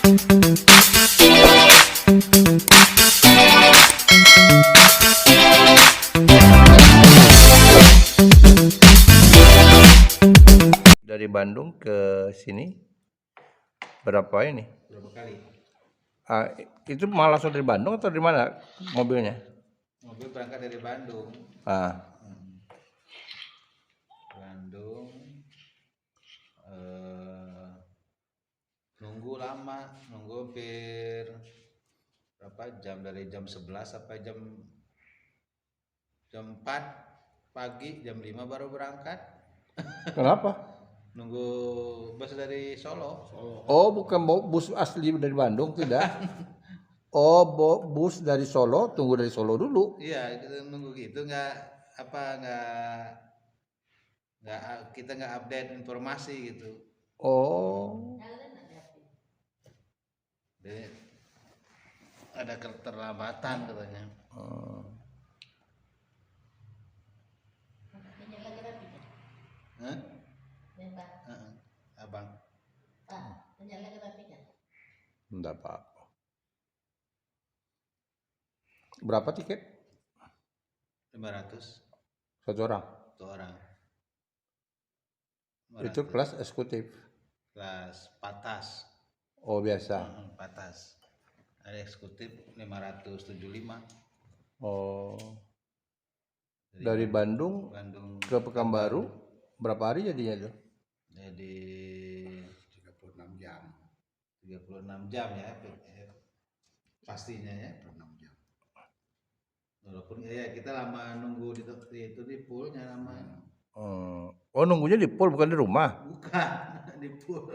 Dari Bandung ke sini berapa ini? Berapa kali? Itu malah langsung dari Bandung atau dari mana mobilnya? Mobil berangkat dari Bandung. Bandung. Nunggu lama, nunggu hampir berapa jam, dari jam 11 sampai jam 4 pagi, jam 5 baru berangkat. Kenapa? Nunggu bus dari Solo. Oh, bukan bus asli dari Bandung, tidak? Oh, bus dari Solo, tunggu dari Solo dulu. Iya, kita nunggu gitu, kita nggak update informasi gitu. Oh. Jadi ada keterlambatan katanya. Hah? Abang. Enggak apa-apa. Berapa tiket? 500 Satu orang. satu orang. 500. Itu kelas eksekutif. Kelas patas. Oh, biasa. Patas. Ada eksekutif 575. Oh. Dari Bandung ke Pekanbaru berapa hari jadinya tuh? Jadi 36 jam. 36 jam ya. Pastinya ya. 36 jam. Walaupun ya kita lama nunggu itu di poolnya lama. Oh, nunggunya di pool bukan di rumah? Bukan, di pool.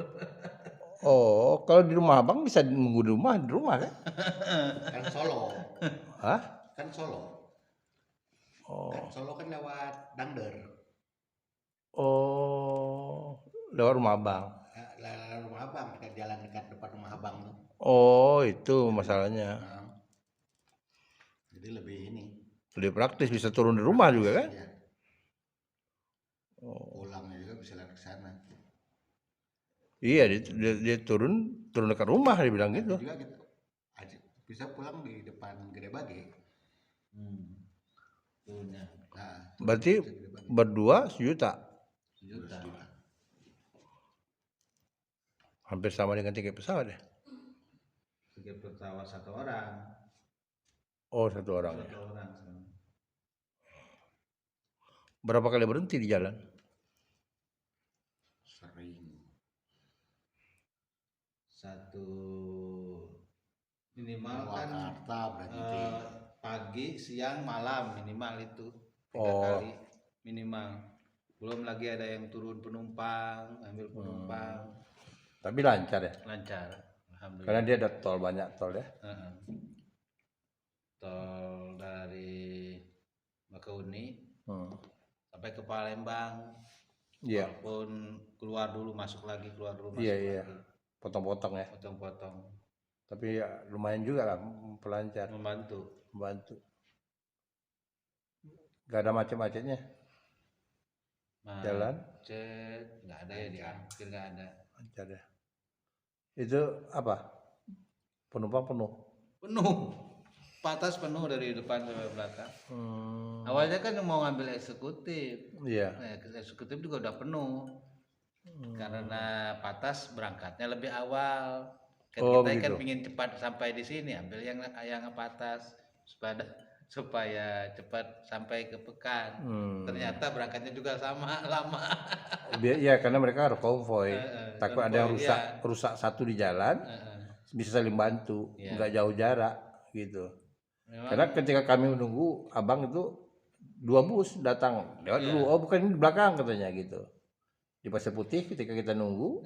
Oh, kalau di rumah abang bisa nunggu di rumah kan? Kan Solo. Hah? Kan Solo. Oh. Kan Solo kan lewat Dangder. Oh, lewat rumah abang. Lewat rumah abang, dekat jalan dekat depan rumah abang tuh. Oh, itu masalahnya. Jadi lebih ini. Lebih praktis, bisa turun di rumah juga kan? Ya. Pulangnya juga bisa lewat ke sana. Iya, dia turun dekat rumah, dia bilang gitu. Juga gitu. Bisa pulang di depan Gede Bage. Nah, berarti berdua sejuta. Hampir sama dengan tiket pesawat ya? Tiket pesawat satu orang. Oh, satu orang. Satu orang. Berapa kali berhenti di jalan? Sering. Satu minimal kan pagi, siang, malam minimal itu 3 kali minimal. Belum lagi ada yang turun penumpang, ambil penumpang. Tapi lancar ya? Lancar, alhamdulillah. Karena dia ada tol, banyak tol ya? Tol dari Bakauni sampai ke Palembang. Iya. Walaupun keluar dulu masuk lagi. Iya. Potong-potong ya? Potong-potong. Tapi ya, lumayan juga lah pelancar. Membantu. Gak ada macet-macetnya? Jalan? Macet, nggak ada ya, hampir nggak ada. Lancar ya. Itu apa? Penumpang penuh? Penuh. Patas penuh dari depan sampai belakang. Awalnya kan mau ngambil eksekutif. Iya. Eksekutif juga udah penuh. Karena patas berangkatnya lebih awal. Kita kan ingin cepat sampai di sini, ambil yang patas supaya cepat sampai ke Pekan. Ternyata berangkatnya juga sama lama. Iya, karena mereka harus konvoy. Takut ada yang rusak satu di jalan, bisa saling bantu, nggak jauh jarak gitu. Karena ketika kami menunggu, abang itu 2 bus datang lewat dulu. Oh, bukan ini di belakang katanya gitu. Di Pasir Putih ketika kita nunggu,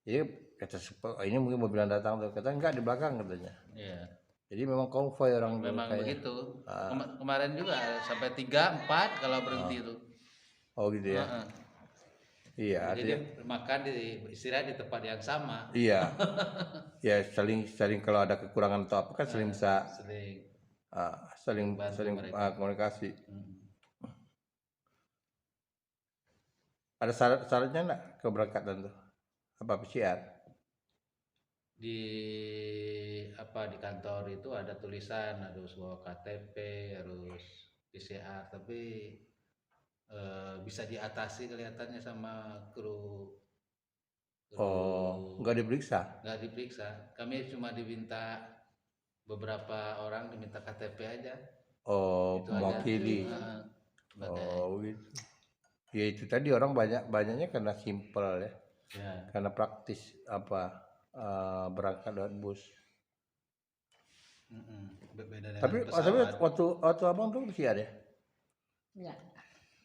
jadi kata ini mungkin mobilan datang, kata enggak di belakang katanya. Jadi memang konvoy orang. Memang begitu. Kemarin juga sampai 3, 4 kalau berhenti itu. Oh gitu ya. Iya. Jadi makan istirahat di tempat yang sama. Iya. Ya saling kalau ada kekurangan atau apa kan saling bisa saling komunikasi. Ada syaratnya enggak keberangkatan tuh? Apa PCR? di di kantor itu ada tulisan harus bawa KTP, harus PCR, tapi bisa diatasi kelihatannya sama kru Oh, nggak diperiksa. nggak diperiksa. Kami cuma diminta beberapa orang diminta KTP aja. Oh, Itu aja. mewakili. Oh, gitu. Ya itu tadi orang banyaknya karena simpel ya. Ya. Karena praktis berangkat lewat bus. Beda dengan Tapi pesawat. waktu abang tuh PCR ya? Enggak,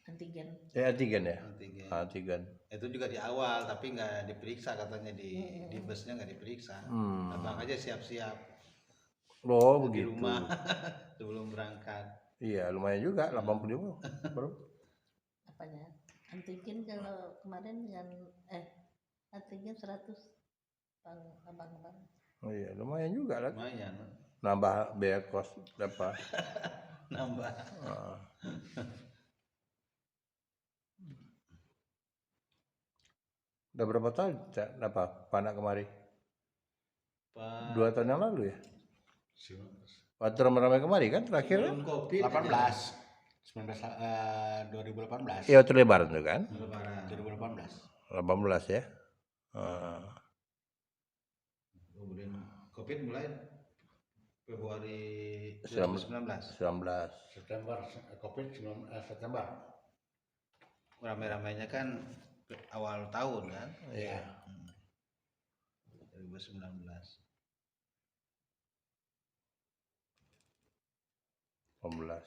antigen. Antigen ya? Antigen. Antigen. Itu juga di awal, tapi nggak diperiksa katanya di busnya nggak diperiksa. Abang aja siap-siap Oh, di begitu. rumah sebelum berangkat. Iya, lumayan juga 85 bro. Apanya? Antigen kalau kemarin dengan antigen 100 abang-abang. Oh iya, lumayan juga lah. Lumayan. Nambah biaya kos berapa? Nambah. Udah berapa tahun panak kemari? 2 tahun yang lalu ya? Waktu ramai-ramai kemari kan terakhir? Sebelum COVID 2018. Iya, waktu lebaran tuh kan? Lebaran. 2018. 18 ya? Kemudian COVID mulai Februari 19. September, COVID September. Ramai-ramainya kan awal tahun kan? Iya. 2019. Alhamdulillah.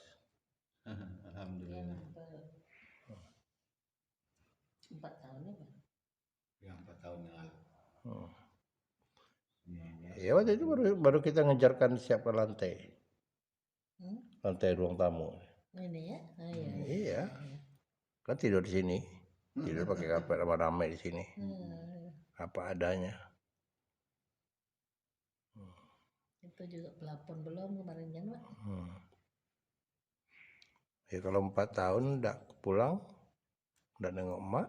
4 tahun ya, Pak? Ya, 4 tahun yang lalu. Ya waktu itu baru kita ngejarkan siapa lantai. Lantai ruang tamu. Ini ya? Oh, iya. Iya. Kan tidur di sini. Tidur pakai karpet ramai-ramai di sini. Apa adanya. Itu juga pelapon belum kemarin kan, Pak? Ya kalau 4 tahun udah pulang, udah nengok emak,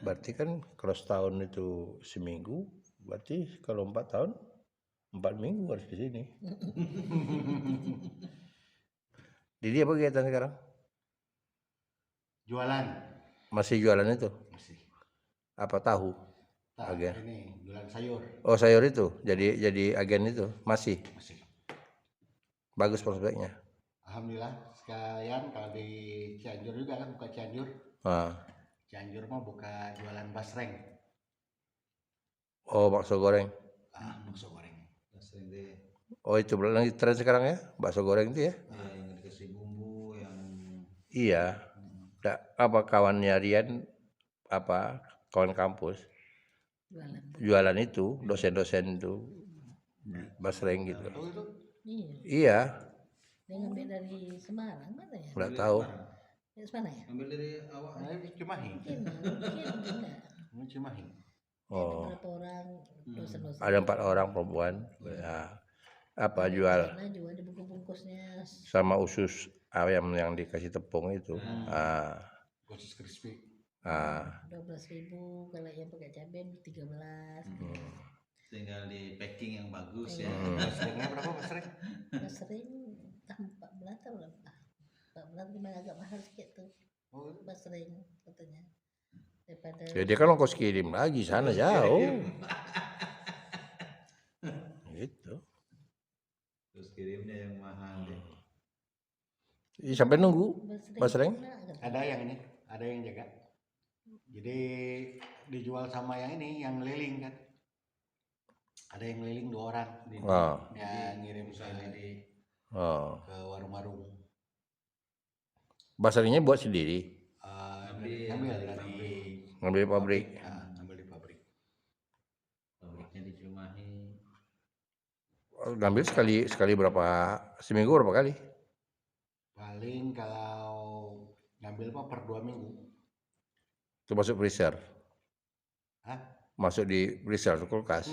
berarti kan kalau setahun itu seminggu, berarti kalau 4 tahun 4 minggu harus di sini. Jadi apa kegiatan sekarang? Jualan. Masih jualan itu? Masih. Apa tahu? Nah, Agen. ini jualan sayur. Oh sayur itu, jadi agen itu masih. Masih. Bagus prospeknya. Alhamdulillah sekalian kalau di Cianjur juga kan buka Cianjur. Cianjur mah buka jualan basreng. Oh bakso goreng. Bakso goreng. Basreng deh. Oh itu lagi tren sekarang ya, bakso goreng itu ya? Yang dikasih bumbu yang. Iya. Apa kawannya Rian kawan kampus jualan itu dosen-dosen itu basreng gitu. Oh itu? Iya. Dia ngambil dari Semarang mana ya? Nggak tahu. Dari mana ya? Ambil dari awak. Cimahi. Mungkin enggak. Cimahi. Oh. Berapa orang dosen-dosen? Ada 4 orang perempuan. Ya. Jual Karena juga ada bungkus-bungkusnya. sama usus ayam yang dikasih tepung itu. Khusus crispy. 12.000 kalau yang pakai cabai 13. Tinggal di packing yang bagus ya. Basrengnya berapa basreng? Sering 14 atau berapa? 14 memang agak mahal sedikit tuh. Basreng katanya. Daripada jadi kan ongkos kirim lagi sana jauh. Gitu. Terus kirimnya yang mahal deh. Sampai nunggu basreng. Ada yang ini, ada yang jaga. Jadi dijual sama yang ini, yang keliling kan. Ada yang keliling 2 orang. Yang ngirim ke warung-warung. Basrengnya buat sendiri. Ngambil di pabrik. Ngambil di pabrik. Pabriknya di Cimahi. Ngambil sekali berapa seminggu berapa kali? Paling kalau ngambil mah per 2 minggu. Itu masuk freezer. Masuk di freezer kulkas.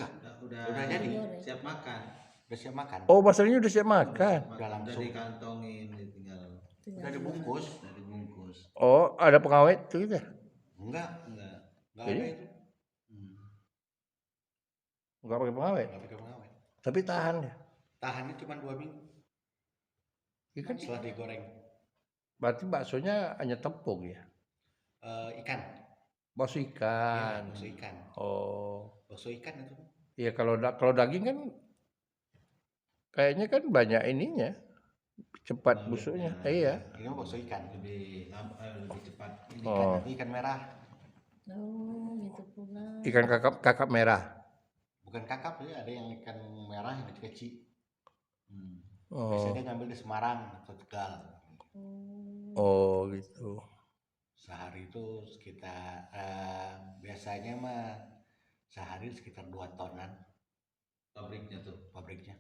Udah jadi siap makan. Udah siap makan. Oh, basrengnya udah siap makan. Udah langsung dikantongin tinggal. Udah dibungkus. Oh, ada pengawet tuh gitu. Enggak Enggak. ada itu. Nggak pakai pengawet. Nggak pakai pengawet. Tapi tahan ya. Tahannya cuma 2 minggu. Ikan Setelah digoreng. berarti baksonya hanya tepung ya? Ikan. Bakso Iya, ikan. bakso ikan. Oh. Bakso ikan itu. Iya kalau daging kan kayaknya kan banyak ininya. Cepat busuknya. Iya. Ini mah bakso ikan. Lebih cepat. Ini Oh. Ikan merah. Oh, gitu pula. Ikan kakap merah. Bukan kakap ya, ada yang ikan merah yang kecil-kecil. Oh. Biasanya dia ngambil di Semarang atau Tegal. Oh gitu. Sehari itu sekitar biasanya mah sehari sekitar 2 tonan pabriknya.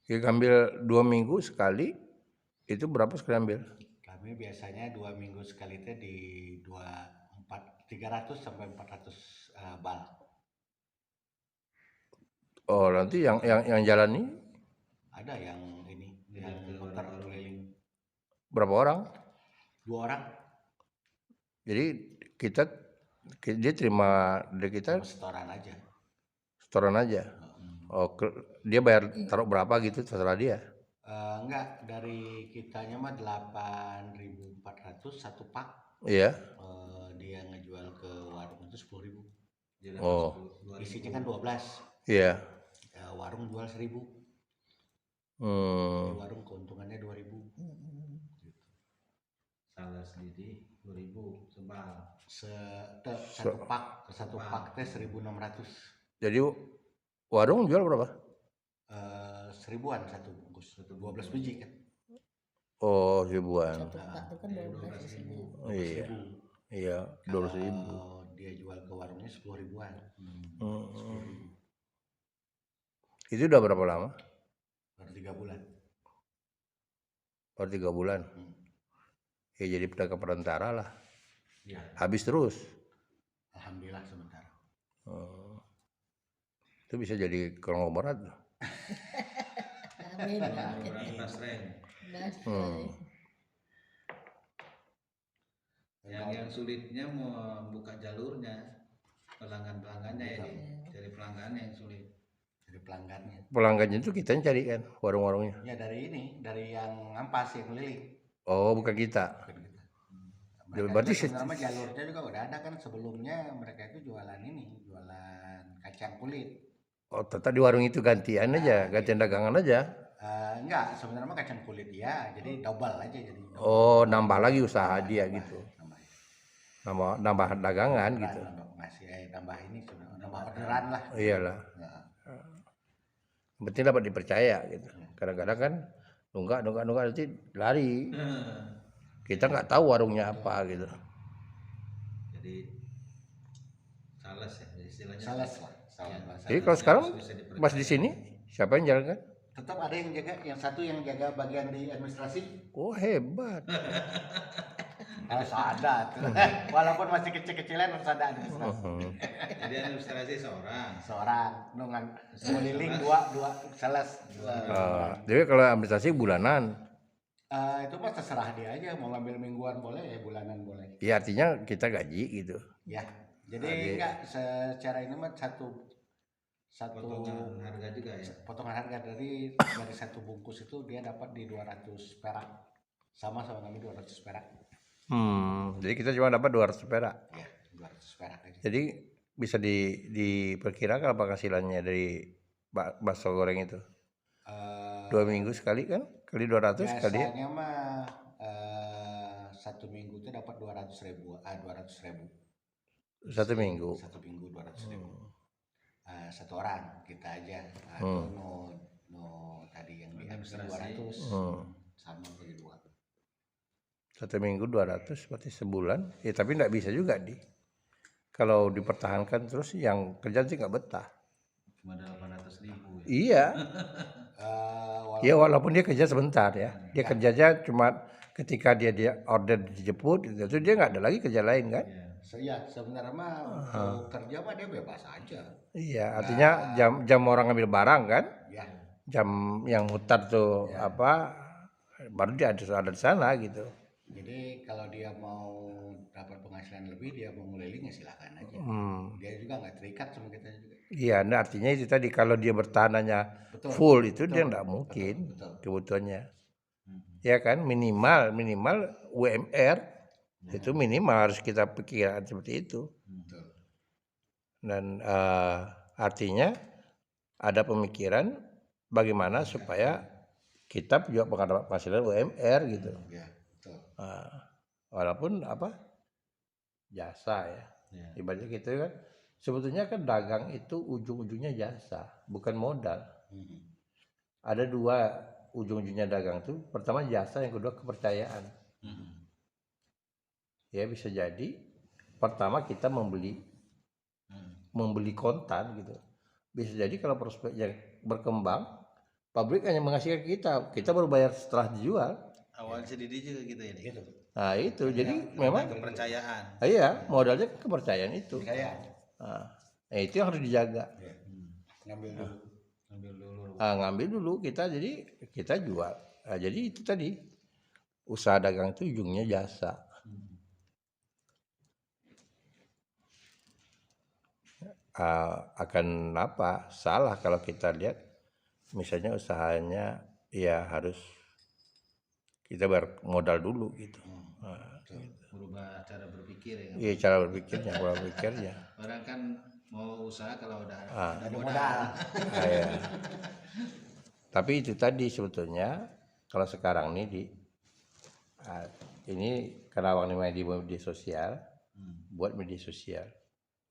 Kita ambil 2 minggu sekali. Itu berapa sekali ambil? Kami biasanya 2 minggu sekali itu di 300 sampai 400 bal. Oh nanti yang jalan ini Ada yang ini yang motor keliling. berapa orang? 2 orang. Jadi dia terima dari kita Setoran aja. setoran aja. Oh dia bayar taruh berapa gitu terserah dia. Enggak, dari kitanya mah 8.400 satu pak. Iya. Dia ngejual ke warung itu 10.000. Oh. Isinya kan 12. Iya. Warung jual 1.000. Di warung keuntungannya 2.000. Salah sendiri 2.000 sebal. Satu pak teh 1.600. Jadi warung jual berapa? 1.000-an satu bungkus. 12 biji kan. Oh 1.000-an. Satu pak itu kan 12 di sini. Iya. Iya 12.000. Dia jual ke warungnya 10.000-an. Itu udah berapa lama? Baru 3 bulan. Baru 3 bulan. Ya jadi pedagang perantara lah. Ya. Habis terus. Alhamdulillah sementara. Itu bisa jadi konglomerat. Amin. Yang sulitnya mau buka jalurnya, pelanggannya ya, dari pelanggannya yang sulit. Dari pelanggannya. Pelanggannya itu kita yang cari kan warung-warungnya. Ya dari yang ngampas yang keliling. Oh bukan kita. Berarti sebenarnya jalurnya juga udah ada kan sebelumnya mereka itu jualan kacang kulit. Oh tetap di warung itu gantian aja, gantian dagangan aja. Enggak, sebenarnya kacang kulit ya, jadi double aja jadi. Oh nambah lagi usaha dia gitu. Nambah dagangan gitu. Nambah ini sebenarnya nambah orderan lah. Iyalah. Penting dapat dipercaya gitu. Kadang-kadang kan nunggak nanti lari. Kita nggak tahu warungnya apa gitu. Jadi sales ya istilahnya. Sales lah. Jadi kalau sekarang pas di sini siapa yang jalan kan? Tetap ada yang jaga, yang satu yang jaga bagian di administrasi. Oh hebat. Harus ada tuh. Walaupun masih kecil-kecilan harus ada administrasi. Jadi administrasi Seorang dengan keliling dua sales. Jadi kalau administrasi bulanan. Itu mah terserah dia aja, mau ngambil mingguan boleh ya, bulanan boleh. Ya artinya kita gaji gitu. Ya, jadi enggak secara ini mah satu potongan harga juga ya. Potongan harga dari satu bungkus itu dia dapat di 200 perak. Sama kami 200 perak. Jadi kita cuma dapat 200 perak. Ya, 200 perak aja. Jadi bisa diperkirakan apa hasilnya dari bakso goreng itu? 2 minggu sekali kan? Kali 200 kali. Biasanya mah 1 minggu itu dapat 200.000. 200.000. 1 minggu. 1 minggu 200.000. Satu orang kita aja. Atau tadi yang di administrasi 200 sama bagi 2. 1 minggu 200 berarti sebulan. Ya tapi nggak bisa juga kalau dipertahankan terus yang kerja sih nggak betah. Cuma 800.000 ya. Iya. Ya walaupun dia kerja sebentar ya. Dia kerjanya cuma ketika dia order dijemput itu dia nggak ada lagi kerja lain kan. Iya, sebenarnya mah kerja mah dia bebas aja. Iya, artinya jam orang ngambil barang kan? Iya. Jam yang mutar tuh baru dia ada di sana gitu. Jadi kalau dia mau dapat penghasilan lebih, dia mau ngeliling ya silakan aja. Dia juga nggak terikat sama kita juga. Iya, nah artinya itu tadi kalau dia bertahanannya Betul. full itu dia Betul. nggak mungkin Betul. kebutuhannya. Hmm. Ya kan minimal UMR itu Ya. minimal harus kita pikirkan seperti itu. Betul. Dan artinya ada pemikiran bagaimana supaya kita juga mendapat penghasilan UMR gitu. Ya, betul. Walaupun apa jasa ya. Ibaratnya gitu kan. Sebetulnya kan dagang itu ujung-ujungnya jasa, bukan modal. Ada dua ujung-ujungnya dagang tuh. Pertama jasa, yang kedua kepercayaan. Ya bisa jadi pertama kita membeli kontan gitu. Bisa jadi kalau prospeknya berkembang, pabrik hanya menghasilkan kita baru bayar setelah dijual. Awalnya sedih juga gitu ya. Gitu. Nah itu jadi memang kepercayaan. Iya, modalnya kepercayaan itu. Kayak Nah, itu yang harus dijaga. Ngambil dulu kita, jadi kita jual. Nah, jadi itu tadi usaha dagang itu ujungnya jasa. Akan apa salah kalau kita lihat misalnya usahanya ya harus kita bermodal dulu gitu. Berubah cara berpikir ya. Iya, cara berpikirnya, pola pikirnya. Orang kan mau usaha kalau udah ada modal. Ya. Tapi itu tadi sebetulnya kalau sekarang ini ini karena awalnya di media sosial, buat media sosial,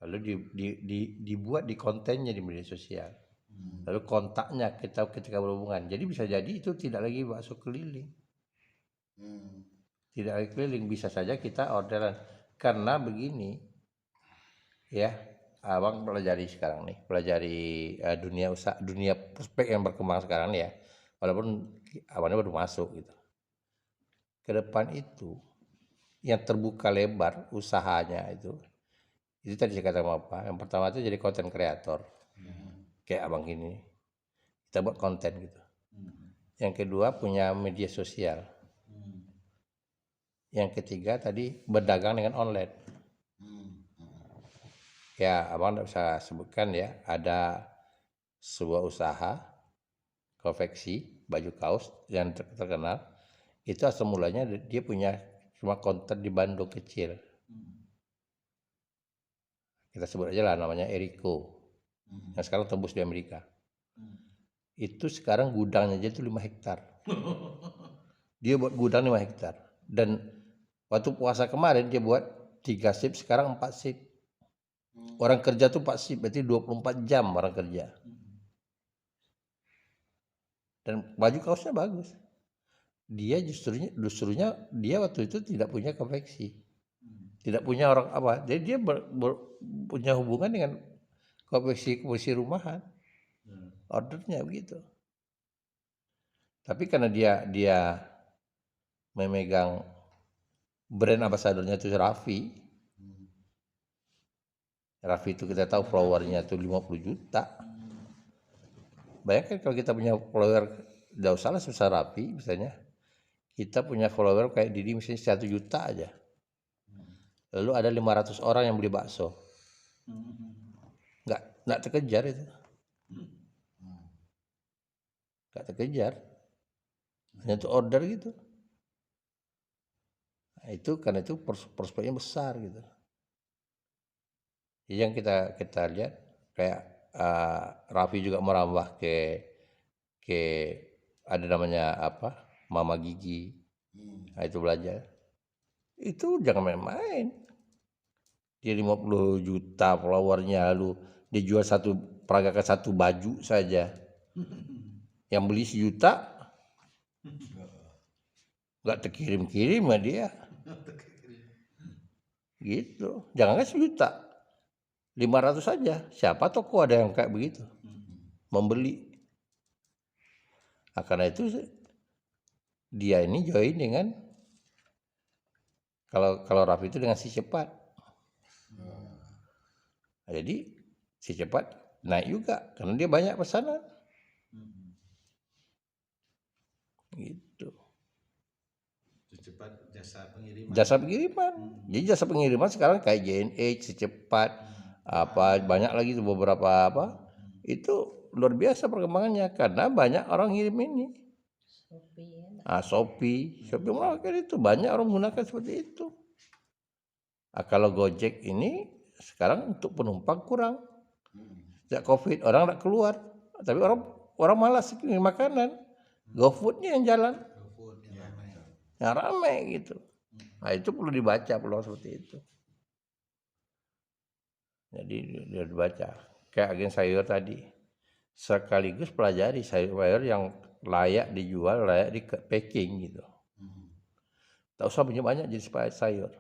lalu dibuat di kontennya di media sosial, lalu kontaknya kita ketika berhubungan, jadi bisa jadi itu tidak lagi bakso keliling, tidak lagi keliling, bisa saja kita orderan. Karena begini ya, abang pelajari sekarang nih, pelajari dunia usaha, dunia prospek yang berkembang sekarang ya, walaupun awalnya baru masuk gitu. Ke depan itu yang terbuka lebar usahanya itu tadi saya katakan apa? Yang pertama itu jadi konten kreator, kayak abang gini, kita buat konten gitu. Yang kedua punya media sosial. Yang ketiga tadi berdagang dengan online. Ya abang tidak bisa sebutkan ya, ada sebuah usaha konveksi baju kaos yang terkenal. Itu asal mulanya dia punya cuma konter di Bandung kecil. Kita sebut aja lah namanya Eriko. Yang sekarang tembus di Amerika. Itu sekarang gudangnya aja itu 5 hektar. Dia buat gudang 5 hektar. Dan waktu puasa kemarin dia buat 3 shift, sekarang 4 shift. Orang kerja tuh 4 shift, berarti 24 jam orang kerja. Dan baju kaosnya bagus. Dia justrunya dia waktu itu tidak punya konveksi, tidak punya orang apa, jadi dia punya hubungan dengan konveksi rumahan, ordernya begitu. Tapi karena dia memegang brand ambasadornya itu Raffi itu kita tahu followernya itu 50 juta. Bayangkan kalau kita punya follower, tidak usah lah sebesar Raffi misalnya. Kita punya follower kayak Didi misalnya 1 juta aja. Lalu ada 500 orang yang beli bakso. Nggak terkejar itu. Nggak terkejar. Hanya untuk order gitu. Nah, itu karena itu prospeknya besar gitu. Jadi yang kita lihat kayak Raffi juga merambah ke ada namanya apa? Mama Gigi. Nah, itu belajar. Itu jangan main-main. Dia 50 juta followernya, lalu dia jual peragakan 1 baju saja. Yang beli 1 juta nggak terkirim-kirim sama dia. Gitu. Jangan kan 1 juta. 500 saja. Siapa toko ada yang kayak begitu. Membeli. Nah, karena itu dia ini join dengan kalau Raffi itu dengan si cepat. Nah, jadi si cepat naik juga karena dia banyak pesanan. Gitu. Cepat jasa pengiriman. Jasa pengiriman. Jadi jasa pengiriman sekarang kayak JNH, si cepat, apa banyak lagi tuh beberapa apa itu luar biasa perkembangannya karena banyak orang ngirim ini. Shopee melakukan itu banyak orang menggunakan seperti itu. Kalau Gojek ini sekarang untuk penumpang kurang. Sejak COVID orang nggak keluar, tapi orang malas ngirim makanan. GoFood-nya yang jalan, yang ramai gitu. Nah itu perlu dibaca peluang seperti itu. Jadi dia dibaca. Kayak agen sayur tadi, sekaligus pelajari sayur yang layak dijual, layak di packing gitu. Tak usah banyak jenis sayur.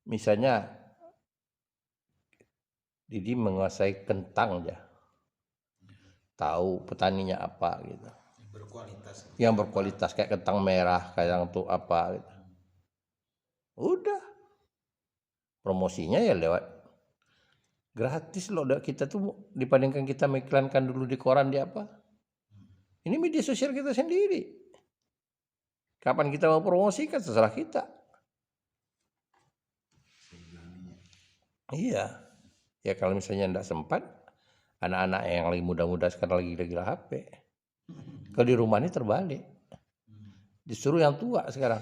Misalnya Didi menguasai kentang aja, tahu petaninya apa gitu. Yang berkualitas kayak kentang merah, kayak yang tuh apa gitu. Udah. Promosinya ya lewat gratis loh kita tuh dibandingkan kita mengiklankan dulu di koran di apa. Ini media sosial kita sendiri. Kapan kita mau promosikan terserah kita. Iya. Ya kalau misalnya enggak sempat, anak-anak yang lagi muda-muda sekarang lagi gila-gila HP. Kalau di rumah ini terbalik. Disuruh yang tua sekarang.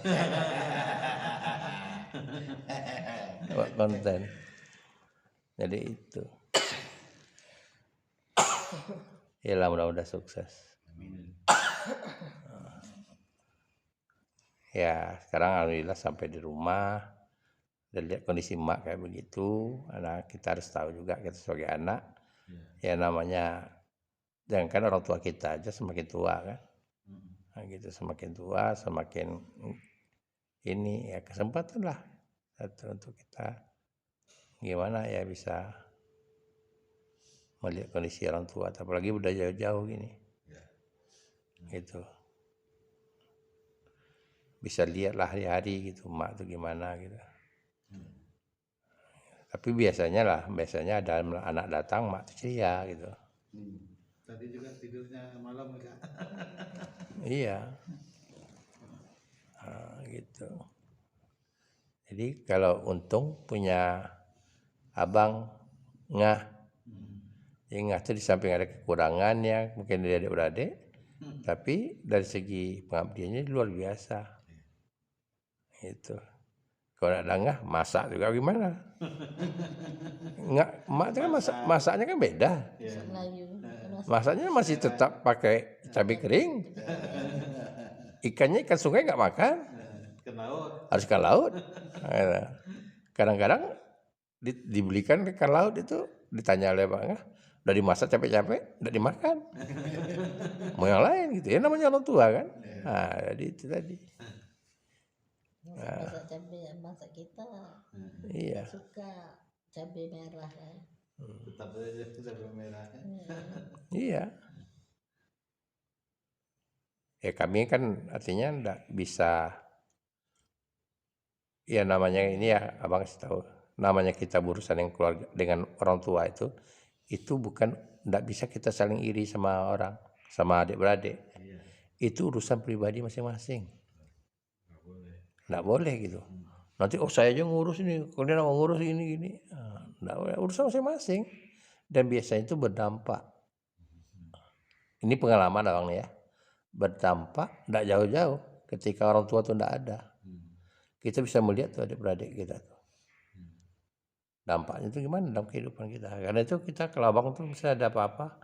Buat konten. Jadi itu. Yalah mudah-mudahan sukses. Ya sekarang alhamdulillah sampai di rumah. Dan lihat kondisi emak kayak begitu, anak kita harus tahu juga kita sebagai anak, ya namanya, jangan kan orang tua kita aja semakin tua kan, nah, gitu semakin tua semakin ini ya kesempatan lah untuk kita gimana ya bisa melihat kondisi orang tua, apalagi udah jauh-jauh gini, gitu, bisa lihat lah hari-hari gitu emak tuh gimana gitu. Tapi biasanya ada anak datang mak tuh ceria gitu. Tadi juga tidurnya malam enggak? Iya. Nah, gitu. Jadi kalau untung punya abang ngah. Ngah itu di samping ada kekurangannya mungkin dari adik-beradik, tapi dari segi pengabdiannya luar biasa. Gitu. Kalau ada ngah masak juga gimana? Nggak, emak itu kan masaknya kan beda. Masaknya masih tetap pakai cabai kering. Ikannya ikan sungai nggak makan. Harus ikan laut. Kadang-kadang dibelikan ikan laut itu ditanya oleh Pak Ngah, udah dimasak capek-capek, udah dimakan. Mau yang lain gitu ya namanya orang tua kan. Nah, jadi itu tadi. Masak cabai masak kita Iya. suka cabai merah kan. Tetap aja cabai merah. Iya. Ya kami kan artinya enggak bisa, ya namanya ini ya abang kasih tahu, namanya kita berurusan yang keluarga dengan orang tua itu bukan, enggak bisa kita saling iri sama orang, sama adik-beradik. Itu urusan pribadi masing-masing. Enggak boleh gitu. Nanti saya aja ngurus ini, kalian mau ngurus ini. Enggak boleh, urusan masing-masing. Dan biasanya itu berdampak. Ini pengalaman abang nih ya. Berdampak enggak jauh-jauh ketika orang tua itu enggak ada. Kita bisa melihat tuh adik-beradik kita tuh. Dampaknya itu gimana dalam kehidupan kita. Karena itu kita kalau abang tuh misalnya ada apa-apa,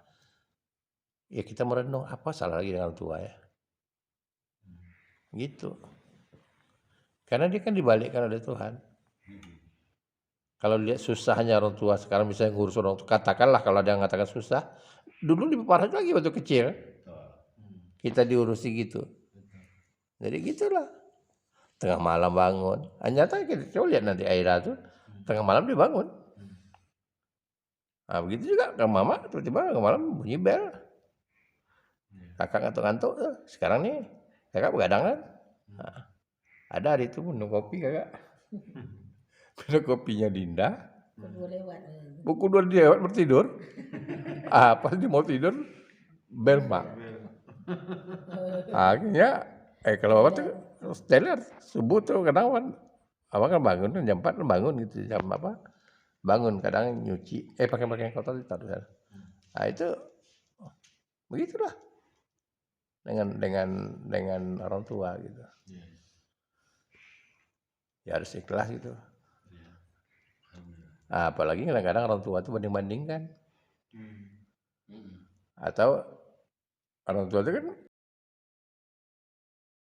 ya kita merenung apa salah lagi dengan orang tua ya. Gitu. Karena dia kan dibalikkan oleh Tuhan. Kalau lihat susahnya orang tua sekarang misalnya ngurus orang tua, katakanlah kalau ada yang mengatakan susah, dulu lebih parah lagi waktu kecil. Kita diurusi gitu. Jadi gitulah. Tengah malam bangun. Nyata kita coba lihat nanti Aira tuh tengah malam dia bangun. Nah begitu juga ke mama tiba-tiba tengah malam bunyi bel. Kakak ngantuk-ngantuk tuh. Sekarang nih kakak begadang kan. Nah, ada hari itu minum kopi kakak. Minum kopinya Dinda. Pukul 2 lewat bertidur. Pas dia mau tidur bel mak. Akhirnya kalau bapak tuh Steller subuh tuh kenapa? Abang kan bangun jam 4 bangun gitu jam apa? bangun kadang nyuci, pakai pakaian kotor ditaruh sana. Nah itu begitulah dengan orang tua gitu. Ya harus ikhlas gitu. Nah, apalagi kadang-kadang orang tua itu banding-bandingkan. Atau orang tua itu kan